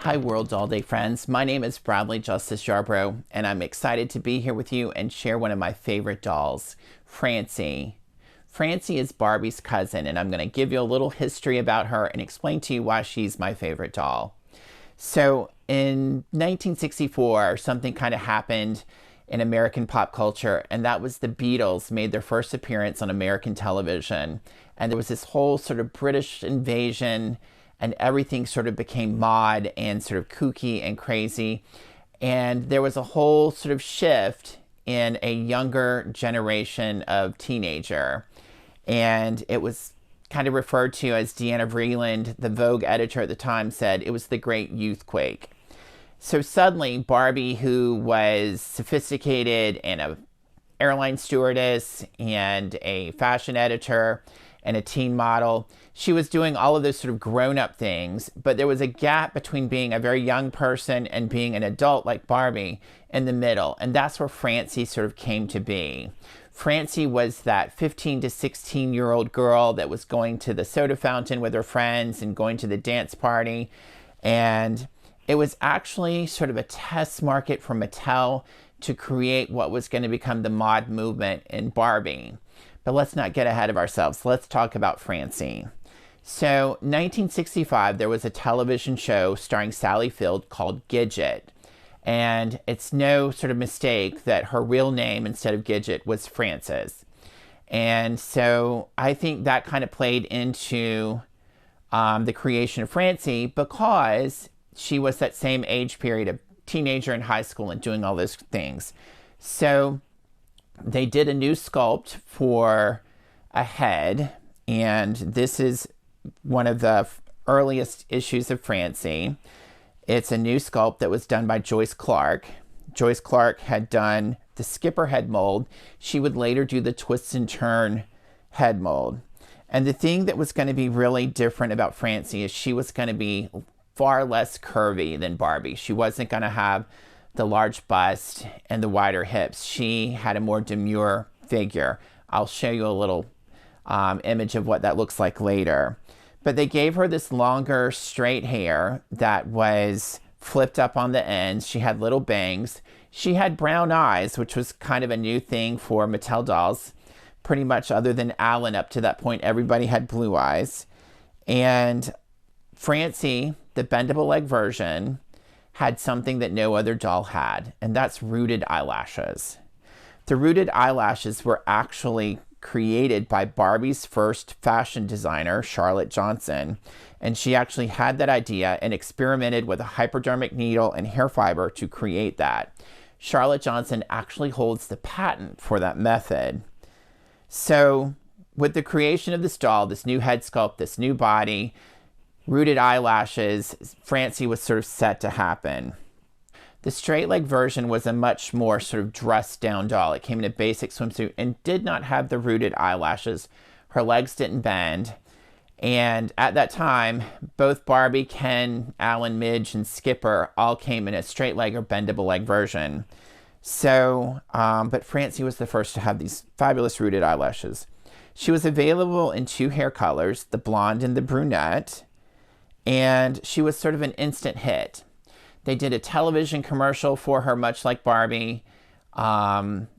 Hi World Doll Day friends, my name is Bradley Justice Yarbrough and I'm excited to be here with you and share one of my favorite dolls, Francie. Francie is Barbie's cousin and I'm going to give you a little history about her and explain to you why she's my favorite doll. So in 1964, something kind of happened in American pop culture, and that was the Beatles made their first appearance on American television. And there was this whole sort of British invasion and everything sort of became mod and sort of kooky and crazy. And there was a whole sort of shift in a younger generation of teenager. And it was kind of referred to as Deanna Vreeland, the Vogue editor at the time, said it was the great youthquake. So suddenly Barbie, who was sophisticated and a airline stewardess and a fashion editor and a teen model, she was doing all of those sort of grown-up things, but there was a gap between being a very young person and being an adult like Barbie in the middle, and that's where Francie sort of came to be. Francie was that 15 to 16-year-old girl that was going to the soda fountain with her friends and going to the dance party, and it was actually sort of a test market for Mattel to create what was going to become the mod movement in Barbie. But let's not get ahead of ourselves. Let's talk about Francie. So 1965, there was a television show starring Sally Field called Gidget. And it's no sort of mistake that her real name instead of Gidget was Frances. And so I think that kind of played into the creation of Francie because she was that same age period of teenager in high school and doing all those things. So they did a new sculpt for a head, and this is one of the earliest issues of Francie. It's a new sculpt that was done by Joyce Clark. Joyce Clark had done the Skipper head mold. She would later do the twist and turn head mold. And the thing that was going to be really different about Francie is she was going to be far less curvy than Barbie. She wasn't going to have the large bust and the wider hips. She had a more demure figure. I'll show you a little image of what that looks like later. But they gave her this longer straight hair that was flipped up on the ends. She had little bangs. She had brown eyes, which was kind of a new thing for Mattel dolls. Pretty much other than Alan up to that point, everybody had blue eyes. And Francie, the bendable leg version, had something that no other doll had, and that's rooted eyelashes. The rooted eyelashes were actually created by Barbie's first fashion designer, Charlotte Johnson, and she actually had that idea and experimented with a hypodermic needle and hair fiber to create that. Charlotte Johnson actually holds the patent for that method. So with the creation of this doll, this new head sculpt, this new body, rooted eyelashes, Francie was sort of set to happen. The straight leg version was a much more sort of dressed down doll. It came in a basic swimsuit and did not have the rooted eyelashes. Her legs didn't bend. And at that time, both Barbie, Ken, Alan, Midge, and Skipper all came in a straight leg or bendable leg version. So, but Francie was the first to have these fabulous rooted eyelashes. She was available in two hair colors, the blonde and the brunette. And she was sort of an instant hit. They did a television commercial for her, much like Barbie.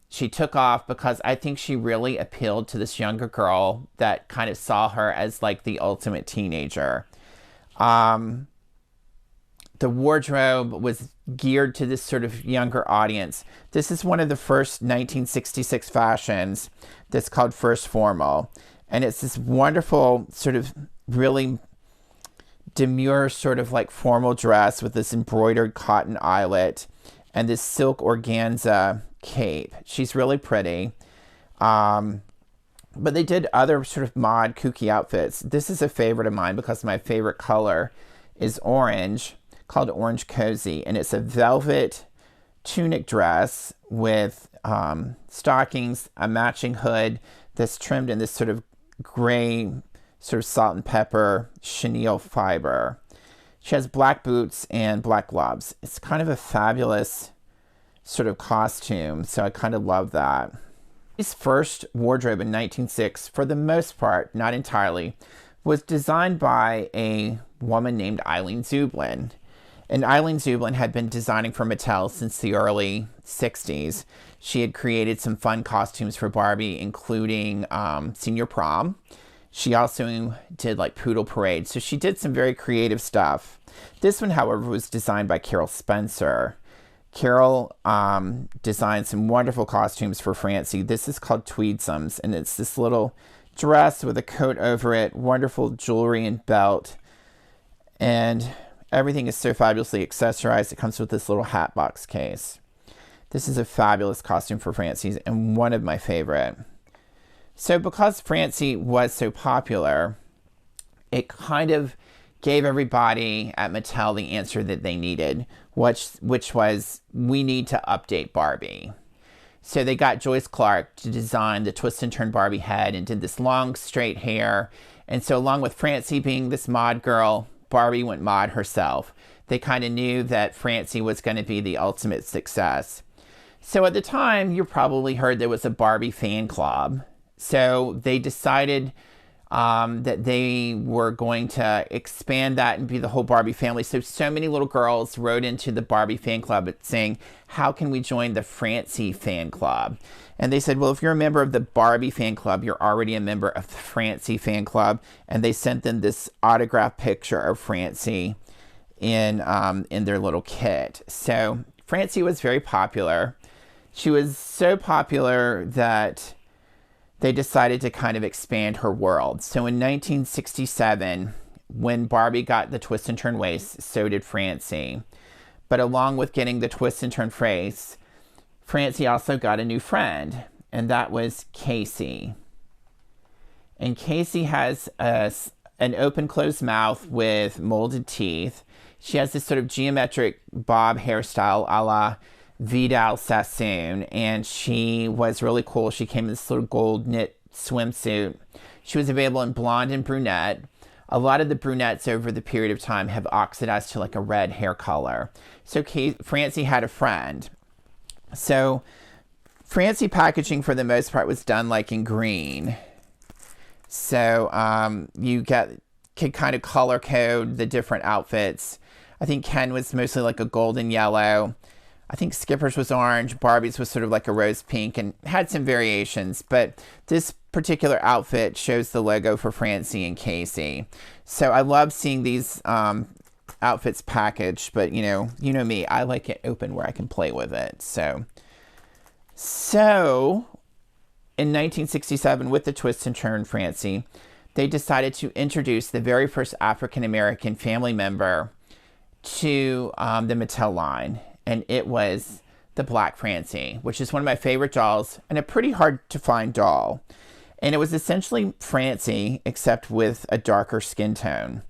She took off because I think she really appealed to this younger girl that kind of saw her as like the ultimate teenager. The wardrobe was geared to this sort of younger audience. This is one of the first 1966 fashions that's called First Formal. And it's this wonderful sort of really demure sort of like formal dress with this embroidered cotton eyelet and this silk organza cape. She's really pretty. But they did other sort of mod kooky outfits. This is a favorite of mine because my favorite color is orange, called Orange Cozy. And it's a velvet tunic dress with stockings, a matching hood that's trimmed in this sort of gray sort of salt and pepper chenille fiber. She has black boots and black gloves. It's kind of a fabulous sort of costume, so I kind of love that. His first wardrobe in 1906, for the most part, not entirely, was designed by a woman named Eileen Zublin. And Eileen Zublin had been designing for Mattel since the early 60s. She had created some fun costumes for Barbie, including Senior Prom. She also did like Poodle Parade. So she did some very creative stuff. This one, however, was designed by Carol Spencer. Carol designed some wonderful costumes for Francie. This is called Tweedsomes, and it's this little dress with a coat over it, wonderful jewelry and belt, and everything is so fabulously accessorized. It comes with this little hat box case. This is a fabulous costume for Francie and one of my favorite. So because Francie was so popular, it kind of gave everybody at Mattel the answer that they needed, which was, we need to update Barbie. So they got Joyce Clark to design the twist and turn Barbie head and did this long straight hair. And so along with Francie being this mod girl, Barbie went mod herself. They kind of knew that Francie was going to be the ultimate success. So at the time, you probably heard there was a Barbie fan club. So they decided that they were going to expand that and be the whole Barbie family. So many little girls wrote into the Barbie fan club saying, how can we join the Francie fan club? And they said, well, if you're a member of the Barbie fan club, you're already a member of the Francie fan club. And they sent them this autographed picture of Francie in their little kit. So Francie was very popular. She was so popular that they decided to kind of expand her world. So in 1967, when Barbie got the twist and turn waist, so did Francie. But along with getting the twist and turn face, Francie also got a new friend, and that was Casey. And Casey has an open-closed mouth with molded teeth. She has this sort of geometric bob hairstyle a la Vidal Sassoon, and she was really cool. She came in this little gold knit swimsuit. She was available in blonde and brunette. A lot of the brunettes over the period of time have oxidized to like a red hair color. So Francie had a friend. So Francie packaging for the most part was done like in green. So you could kind of color code the different outfits. I think Ken was mostly like a golden yellow. I think Skipper's was orange, Barbie's was sort of like a rose pink, and had some variations. But this particular outfit shows the logo for Francie and Casey. So I love seeing these outfits packaged, but you know me, I like it open where I can play with it. So in 1967, with the twist and turn Francie, they decided to introduce the very first African-American family member to the Mattel line. And it was the Black Francie, which is one of my favorite dolls and a pretty hard to find doll. And it was essentially Francie, except with a darker skin tone.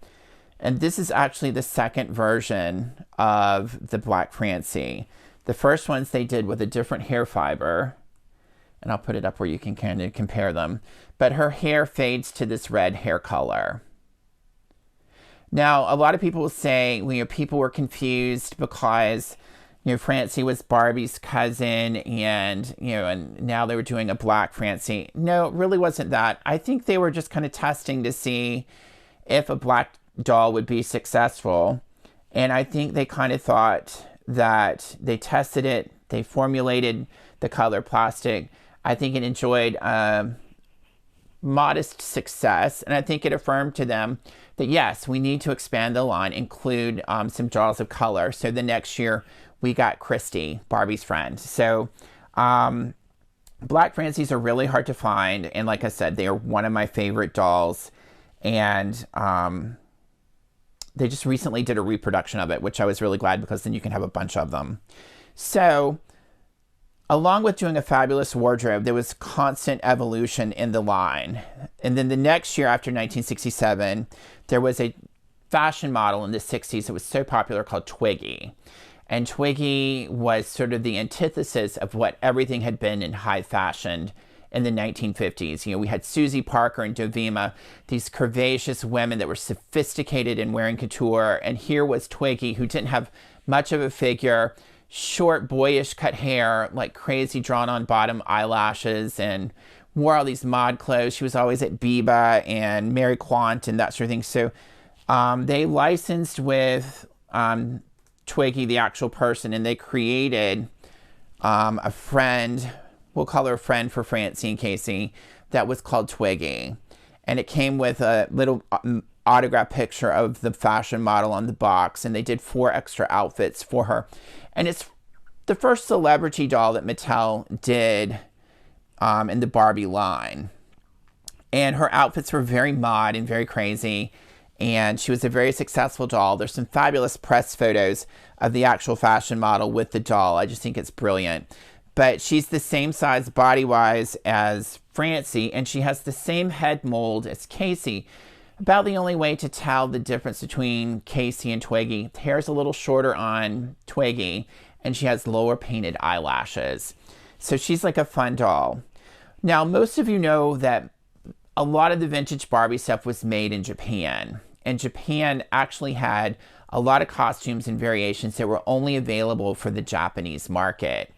And this is actually the second version of the Black Francie. The first ones they did with a different hair fiber. And I'll put it up where you can kind of compare them. But her hair fades to this red hair color. Now, a lot of people will say, people were confused because Francie was Barbie's cousin, and now they were doing a Black Francie. No, it really wasn't that. I think they were just kind of testing to see if a black doll would be successful. And I think they kind of thought that they tested it, they formulated the color plastic. I think it enjoyed modest success, and I think it affirmed to them that yes, we need to expand the line, include some dolls of color. So the next year, we got Christy, Barbie's friend. So Black Francies are really hard to find. And like I said, they are one of my favorite dolls. And they just recently did a reproduction of it, which I was really glad, because then you can have a bunch of them. So along with doing a fabulous wardrobe, there was constant evolution in the line. And then the next year, after 1967, there was a fashion model in the 60s that was so popular called Twiggy. And Twiggy was sort of the antithesis of what everything had been in high fashion in the 1950s. We had Susie Parker and Dovima, these curvaceous women that were sophisticated in wearing couture. And here was Twiggy, who didn't have much of a figure, short, boyish cut hair, like crazy drawn on bottom eyelashes, and wore all these mod clothes. She was always at Biba and Mary Quant and that sort of thing. So they licensed with Twiggy, the actual person, and they created a friend, we'll call her a friend for Francie and Casey, that was called Twiggy. And it came with a little autograph picture of the fashion model on the box, and they did 4 extra outfits for her. And it's the first celebrity doll that Mattel did in the Barbie line. And her outfits were very mod and very crazy, and she was a very successful doll. There's some fabulous press photos of the actual fashion model with the doll. I just think it's brilliant. But she's the same size body-wise as Francie, and she has the same head mold as Casey. About the only way to tell the difference between Casey and Twiggy, the hair's a little shorter on Twiggy, and she has lower painted eyelashes. So she's like a fun doll. Now, most of you know that a lot of the vintage Barbie stuff was made in Japan. And Japan actually had a lot of costumes and variations that were only available for the Japanese market.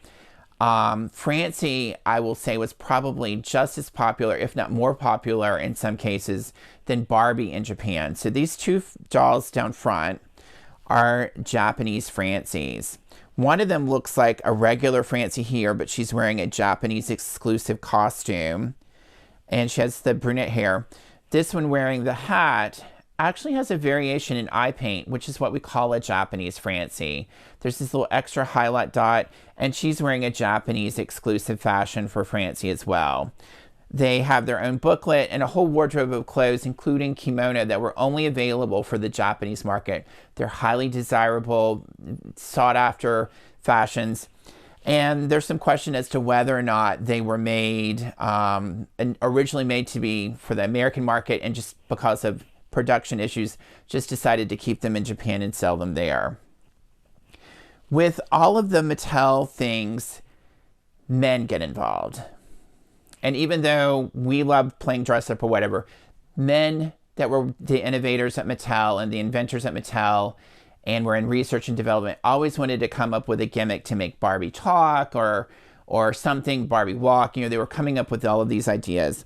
Francie, I will say, was probably just as popular, if not more popular in some cases, than Barbie in Japan. So these 2 dolls down front are Japanese Francies. One of them looks like a regular Francie here, but she's wearing a Japanese exclusive costume. And she has the brunette hair. This one wearing the hat actually has a variation in eye paint, which is what we call a Japanese Francie. There's this little extra highlight dot, and she's wearing a Japanese exclusive fashion for Francie as well. They have their own booklet and a whole wardrobe of clothes, including kimono, that were only available for the Japanese market. They're highly desirable, sought-after fashions. And there's some question as to whether or not they were made, originally made to be for the American market, and just because of production issues, just decided to keep them in Japan and sell them there. With all of the Mattel things, men get involved. And even though we love playing dress up or whatever, men that were the innovators at Mattel and the inventors at Mattel and were in research and development always wanted to come up with a gimmick to make Barbie talk or something, Barbie walk. You know, they were coming up with all of these ideas.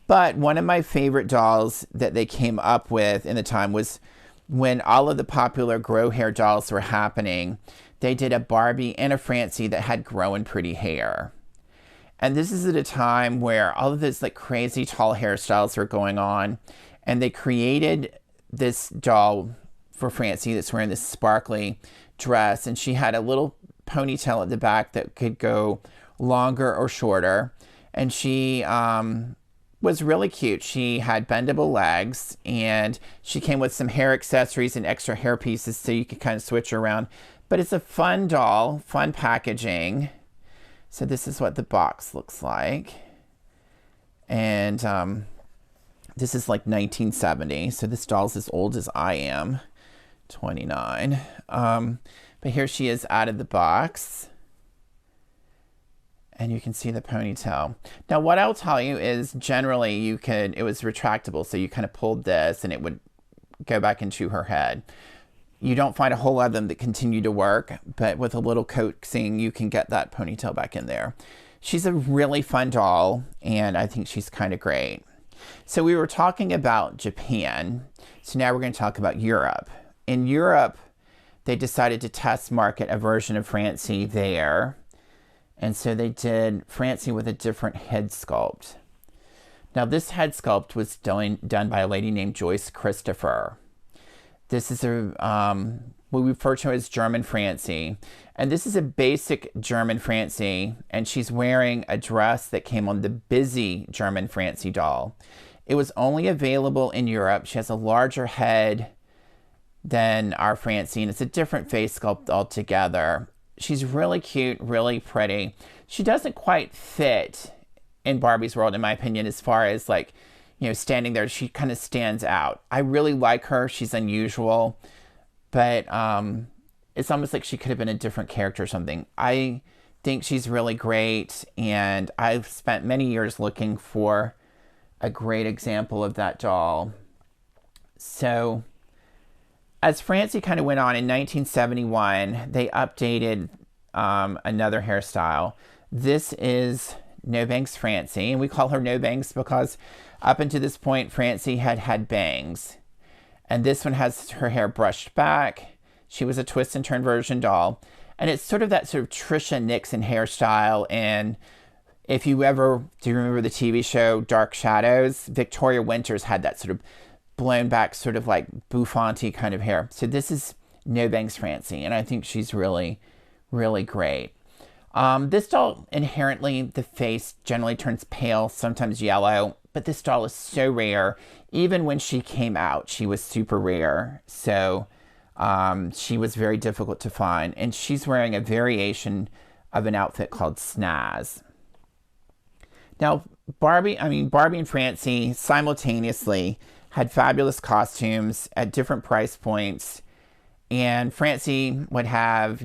But one of my favorite dolls that they came up with in the time was when all of the popular grow hair dolls were happening. They did a Barbie and a Francie that had growing pretty hair. And this is at a time where all of this like crazy tall hairstyles were going on. And they created this doll for Francie that's wearing this sparkly dress. And she had a little ponytail at the back that could go longer or shorter. And she was really cute. She had bendable legs, and she came with some hair accessories and extra hair pieces so you could kind of switch her around. But it's a fun doll, fun packaging. So this is what the box looks like. And this is like 1970. So this doll's as old as I am, 29. But here she is out of the box. And you can see the ponytail. Now, what I'll tell you is generally it was retractable. So you kind of pulled this and it would go back into her head. You don't find a whole lot of them that continue to work, but with a little coaxing, you can get that ponytail back in there. She's a really fun doll, and I think she's kind of great. So we were talking about Japan. So now we're going to talk about Europe. In Europe, they decided to test market a version of Francie there. And so they did Francie with a different head sculpt. Now this head sculpt was done by a lady named Joyce Christopher. This is what we refer to as German Francie. And this is a basic German Francie. And she's wearing a dress that came on the busy German Francie doll. It was only available in Europe. She has a larger head than our Francie. And it's a different face sculpt altogether. She's really cute, really pretty. She doesn't quite fit in Barbie's world, in my opinion, as far as like, you know, standing there. She kind of stands out. I really like her. She's unusual, but it's almost like she could have been a different character or something. I think she's really great, and I've spent many years looking for a great example of that doll. So as Francie kind of went on in 1971, they updated another hairstyle. This is No Bangs Francie, and we call her No Bangs because up until this point, Francie had bangs. And this one has her hair brushed back. She was a twist and turn version doll. And it's sort of that sort of Trisha Nixon hairstyle. And if you ever do you remember the TV show Dark Shadows, Victoria Winters had that sort of blown back, sort of like bouffanty kind of hair. So this is No Bangs Francie, and I think she's really, really great. This doll, inherently, the face generally turns pale, sometimes yellow, but this doll is so rare. Even when she came out, she was super rare. So she was very difficult to find. And she's wearing a variation of an outfit called Snaz. Now, Barbie and Francie simultaneously had fabulous costumes at different price points. And Francie would have,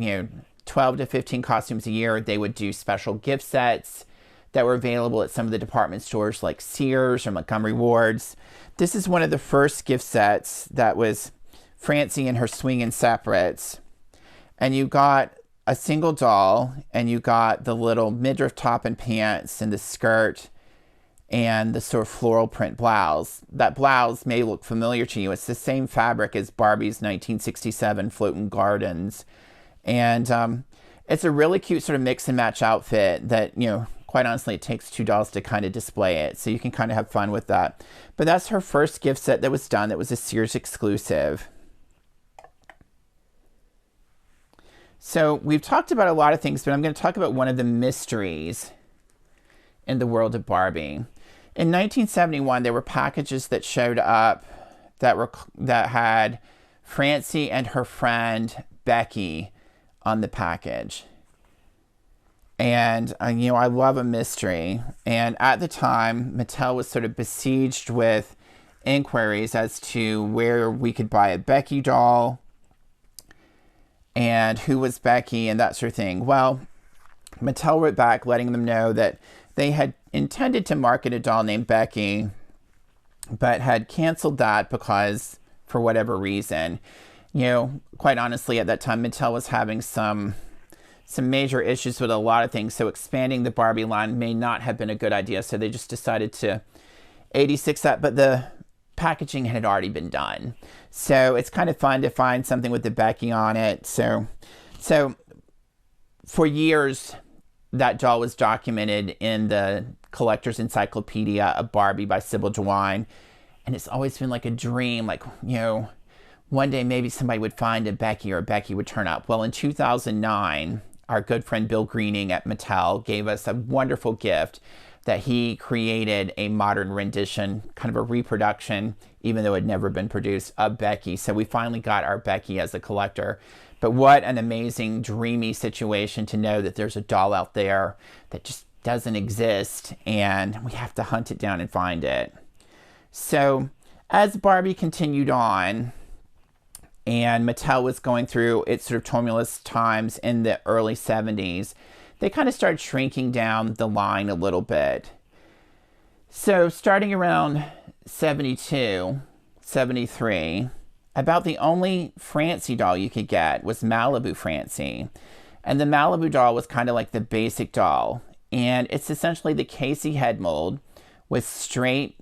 12 to 15 costumes a year. They would do special gift sets that were available at some of the department stores like Sears or Montgomery Ward's. This is one of the first gift sets that was Francie and her swinging separates. And you got a single doll, and you got the little midriff top and pants and the skirt and the sort of floral print blouse. That blouse may look familiar to you. It's the same fabric as Barbie's 1967 Floating Gardens. And it's a really cute sort of mix and match outfit that, quite honestly, it takes two dolls to kind of display it. So you can kind of have fun with that. But that's her first gift set that was done. That was a Sears exclusive. So we've talked about a lot of things, but I'm going to talk about one of the mysteries in the world of Barbie. In 1971, there were packages that showed up that had Francie and her friend Becky on the package. And, I love a mystery. And at the time, Mattel was sort of besieged with inquiries as to where we could buy a Becky doll and who was Becky and that sort of thing. Well, Mattel wrote back letting them know that they had intended to market a doll named Becky, but had canceled that because, for whatever reason, quite honestly, at that time, Mattel was having some major issues with a lot of things. So expanding the Barbie line may not have been a good idea. So they just decided to 86 that, but the packaging had already been done. So it's kind of fun to find something with the Becky on it. So for years, that doll was documented in the Collector's Encyclopedia of Barbie by Sybil DeWine. And it's always been like a dream, like, one day maybe somebody would find a Becky or a Becky would turn up. Well, in 2009, our good friend Bill Greening at Mattel gave us a wonderful gift that he created a modern rendition, kind of a reproduction, even though it had never been produced, of Becky. So we finally got our Becky as a collector. But what an amazing, dreamy situation to know that there's a doll out there that just doesn't exist, and we have to hunt it down and find it. So as Barbie continued on, and Mattel was going through its sort of tumultuous times in the early 70s, they kind of started shrinking down the line a little bit. So starting around 72, 73, about the only Francie doll you could get was Malibu Francie. And the Malibu doll was kind of like the basic doll. And it's essentially the Casey head mold with straight,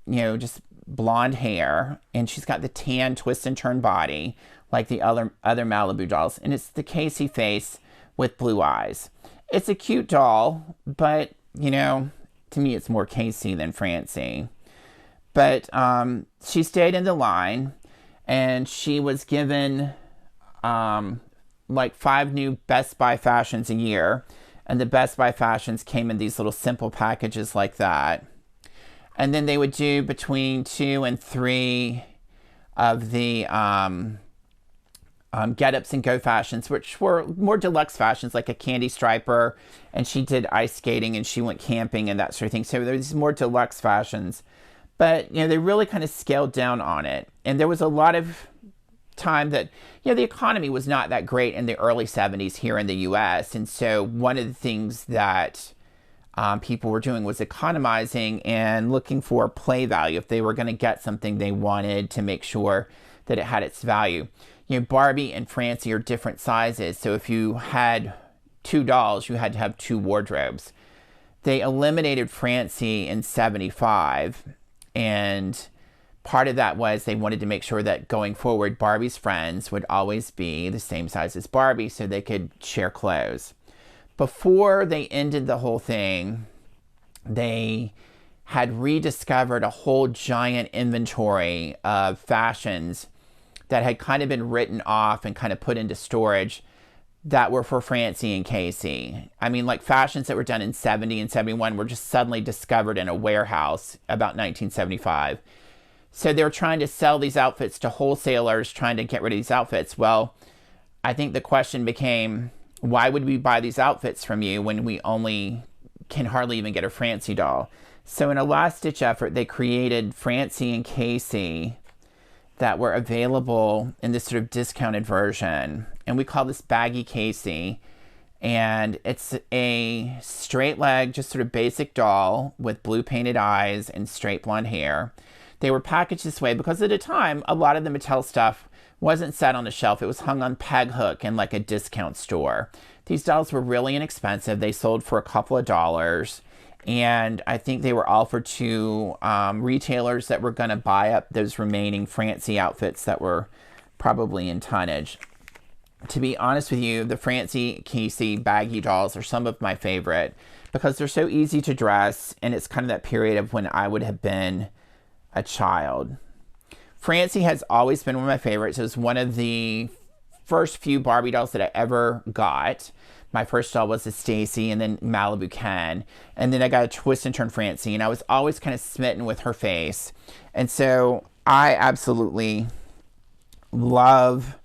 just blonde hair. And she's got the tan twist and turn body like the other Malibu dolls. And it's the Casey face with blue eyes. It's a cute doll, but, to me it's more Casey than Francie. But she stayed in the line, and she was given like 5 new Best Buy fashions a year. And the Best Buy fashions came in these little simple packages like that. And then they would do between 2 and 3 of the Get Ups and Go fashions, which were more deluxe fashions, like a candy striper, and she did ice skating and she went camping and that sort of thing. So there was more deluxe fashions. But, they really kind of scaled down on it. And there was a lot of time that, the economy was not that great in the early 70s here in the U.S. And so one of the things that people were doing was economizing and looking for play value. If they were going to get something, they wanted to make sure that it had its value. Barbie and Francie are different sizes. So if you had 2 dolls, you had to have 2 wardrobes. They eliminated Francie in 75. And part of that was they wanted to make sure that going forward, Barbie's friends would always be the same size as Barbie so they could share clothes. Before they ended the whole thing, they had rediscovered a whole giant inventory of fashions that had kind of been written off and kind of put into storage that were for Francie and Casey. I mean, like fashions that were done in 70 and 71 were just suddenly discovered in a warehouse about 1975. So they were trying to sell these outfits to wholesalers, trying to get rid of these outfits. Well, I think the question became, why would we buy these outfits from you when we only can hardly even get a Francie doll? So in a last-ditch effort, they created Francie and Casey that were available in this sort of discounted version. And we call this Baggy Casey. And it's a straight leg, just sort of basic doll with blue painted eyes and straight blonde hair. They were packaged this way because at the time, a lot of the Mattel stuff wasn't set on a shelf. It was hung on peg hook in like a discount store. These dolls were really inexpensive. They sold for a couple of dollars. And I think they were offered to retailers that were going to buy up those remaining Francie outfits that were probably in tonnage. To be honest with you, the Francie, Casey, Baggy dolls are some of my favorite because they're so easy to dress, and it's kind of that period of when I would have been a child. Francie has always been one of my favorites. It was one of the first few Barbie dolls that I ever got. My first doll was a Stacy, and then Malibu Ken. And then I got a twist and turn Francie, and I was always kind of smitten with her face. And so I absolutely love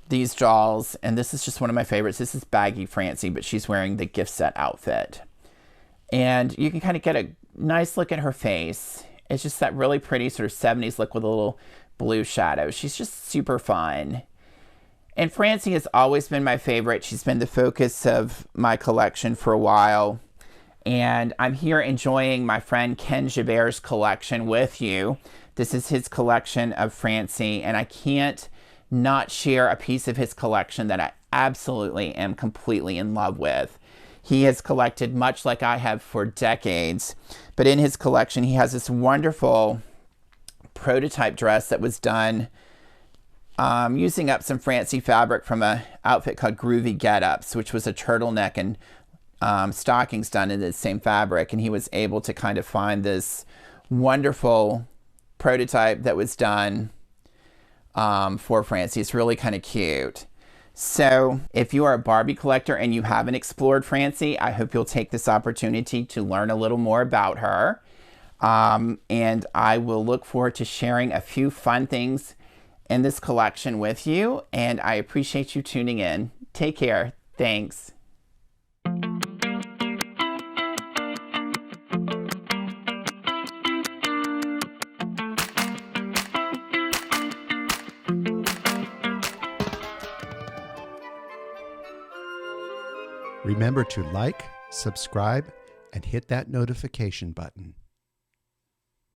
these dolls, and this is just one of my favorites. This is Baggy Francie, but she's wearing the gift set outfit. And you can kind of get a nice look at her face. It's just that really pretty sort of 70s look with a little blue shadow. She's just super fun. And Francie has always been my favorite. She's been the focus of my collection for a while. And I'm here enjoying my friend Ken Jabert's collection with you. This is his collection of Francie, and I can't not share a piece of his collection that I absolutely am completely in love with. He has collected much like I have for decades, but in his collection he has this wonderful prototype dress that was done using up some Francie fabric from an outfit called Groovy Get-Ups, which was a turtleneck and stockings done in the same fabric. And he was able to kind of find this wonderful prototype that was done for Francie. It's really kind of cute. So if you are a Barbie collector and you haven't explored Francie, I hope you'll take this opportunity to learn a little more about her. And I will look forward to sharing a few fun things in this collection with you, and I appreciate you tuning in. Take care. Thanks. Remember to like, subscribe, and hit that notification button.